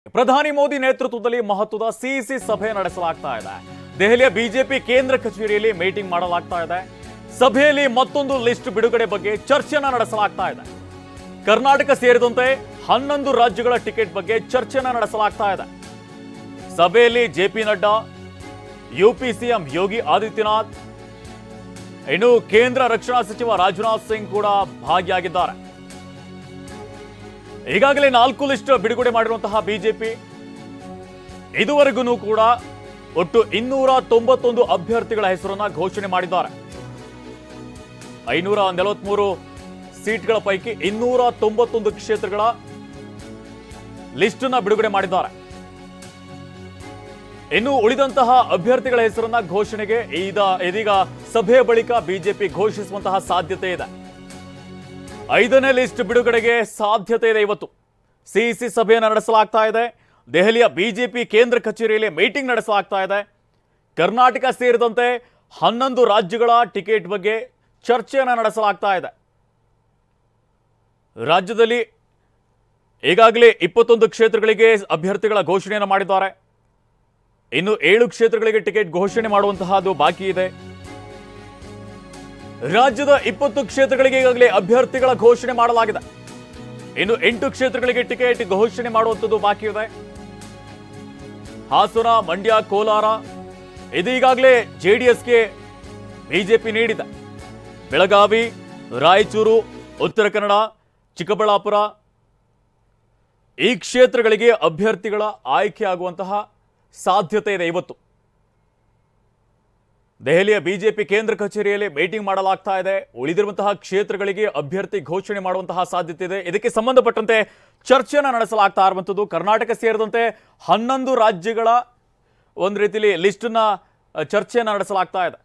ಪ್ರಧಾನಿ ಮೋದಿ ನೇತೃತ್ವದಲ್ಲಿ ಮಹತ್ವದ ಸಿಇಸಿ ಸಭೆ ನಡೆಸಲಾಗ್ತಾ ಇದೆ. ದೆಹಲಿಯ ಬಿಜೆಪಿ ಕೇಂದ್ರ ಕಚೇರಿಯಲ್ಲಿ ಮೀಟಿಂಗ್ ಮಾಡಲಾಗ್ತಾ ಇದೆ. ಸಭೆಯಲ್ಲಿ ಮತ್ತೊಂದು ಲಿಸ್ಟ್ ಬಿಡುಗಡೆ ಬಗ್ಗೆ ಚರ್ಚೆಯನ್ನ ನಡೆಸಲಾಗ್ತಾ ಇದೆ. ಕರ್ನಾಟಕ ಸೇರಿದಂತೆ 11 ರಾಜ್ಯಗಳ ಟಿಕೆಟ್ ಬಗ್ಗೆ ಚರ್ಚೆಯನ್ನ ನಡೆಸಲಾಗ್ತಾ ಇದೆ. ಸಭೆಯಲ್ಲಿ JP Nadda, UP CM Yogi Adityanath, ಇನ್ನು ಕೇಂದ್ರ ರಕ್ಷಣಾ ಸಚಿವ ರಾಜನಾಥ್ ಸಿಂಗ್ ಕೂಡ ಭಾಗಿಯಾಗಿದ್ದಾರೆ. ಈಗಾಗಲೇ 4 ಲಿಸ್ಟ್ ಬಿಡುಗಡೆ ಮಾಡಿರುವಂತಹ ಬಿಜೆಪಿ ಇದುವರೆಗೂ ಕೂಡ ಒಟ್ಟು 291 ಅಭ್ಯರ್ಥಿಗಳ ಹೆಸರನ್ನ ಘೋಷಣೆ ಮಾಡಿದ್ದಾರೆ. 543 ಸೀಟ್ಗಳ ಪೈಕಿ 291 ಕ್ಷೇತ್ರಗಳ ಲಿಸ್ಟ್ ಅನ್ನ ಬಿಡುಗಡೆ ಮಾಡಿದ್ದಾರೆ. ಇನ್ನು ಉಳಿದಂತಹ ಅಭ್ಯರ್ಥಿಗಳ ಹೆಸರನ್ನ ಘೋಷಣೆಗೆ ಇದೀಗ ಸಭೆಯ ಬಳಿಕ ಬಿಜೆಪಿ ಘೋಷಿಸುವಂತಹ ಸಾಧ್ಯತೆ ಇದೆ. 5ನೇ ಲಿಸ್ಟ್ ಬಿಡುಗಡೆಗೆ ಸಾಧ್ಯತೆ ಇದೆ. ಇವತ್ತು ಸಿಇಸಿ ಸಭೆಯನ್ನು ನಡೆಸಲಾಗ್ತಾ ಇದೆ. ದೆಹಲಿಯ ಬಿಜೆಪಿ ಕೇಂದ್ರ ಕಚೇರಿಯಲ್ಲಿ ಮೀಟಿಂಗ್ ನಡೆಸಲಾಗ್ತಾ ಇದೆ. ಕರ್ನಾಟಕ ಸೇರಿದಂತೆ 11 ರಾಜ್ಯಗಳ ಟಿಕೆಟ್ ಬಗ್ಗೆ ಚರ್ಚೆಯನ್ನು ನಡೆಸಲಾಗ್ತಾ ಇದೆ. ರಾಜ್ಯದಲ್ಲಿ ಈಗಾಗಲೇ 21 ಕ್ಷೇತ್ರಗಳಿಗೆ ಅಭ್ಯರ್ಥಿಗಳ ಘೋಷಣೆಯನ್ನು ಮಾಡಿದ್ದಾರೆ. ಇನ್ನು 7 ಕ್ಷೇತ್ರಗಳಿಗೆ ಟಿಕೆಟ್ ಘೋಷಣೆ ಮಾಡುವಂತಹದ್ದು ಬಾಕಿ ಇದೆ. ರಾಜ್ಯದ 20 ಕ್ಷೇತ್ರಗಳಿಗೆ ಈಗಾಗಲೇ ಅಭ್ಯರ್ಥಿಗಳ ಘೋಷಣೆ ಮಾಡಲಾಗಿದೆ. ಇನ್ನು 8 ಕ್ಷೇತ್ರಗಳಿಗೆ ಟಿಕೆಟ್ ಘೋಷಣೆ ಮಾಡುವಂಥದ್ದು ಬಾಕಿ ಇದೆ. ಹಾಸನ, ಮಂಡ್ಯ, ಕೋಲಾರ ಇದೀಗಾಗಲೇ ಜೆಡಿಎಸ್ಗೆ ಬಿಜೆಪಿ ನೀಡಿದೆ. ಬೆಳಗಾವಿ, ರಾಯಚೂರು, ಉತ್ತರ ಕನ್ನಡ, ಚಿಕ್ಕಬಳ್ಳಾಪುರ ಈ ಕ್ಷೇತ್ರಗಳಿಗೆ ಅಭ್ಯರ್ಥಿಗಳ ಆಯ್ಕೆಯಾಗುವಂತಹ ಸಾಧ್ಯತೆ ಇದೆ. ಇವತ್ತು ದೆಹಲಿಯ ಬಿಜೆಪಿ ಕೇಂದ್ರ ಕಚೇರಿಯಲ್ಲಿ ಮೀಟಿಂಗ್ ಮಾಡಲಾಗ್ತಾ ಇದೆ. ಉಳಿದಿರುವಂತಹ ಕ್ಷೇತ್ರಗಳಿಗೆ ಅಭ್ಯರ್ಥಿ ಘೋಷಣೆ ಮಾಡುವಂತಹ ಸಾಧ್ಯತೆ ಇದೆ. ಇದಕ್ಕೆ ಸಂಬಂಧಪಟ್ಟಂತೆ ಚರ್ಚೆಯನ್ನು ನಡೆಸಲಾಗ್ತಾ ಇರುವಂಥದ್ದು. ಕರ್ನಾಟಕ ಸೇರಿದಂತೆ 11 ರಾಜ್ಯಗಳ ಒಂದು ರೀತಿಯಲ್ಲಿ ಲಿಸ್ಟನ್ನ ಚರ್ಚೆಯನ್ನು ನಡೆಸಲಾಗ್ತಾ ಇದೆ.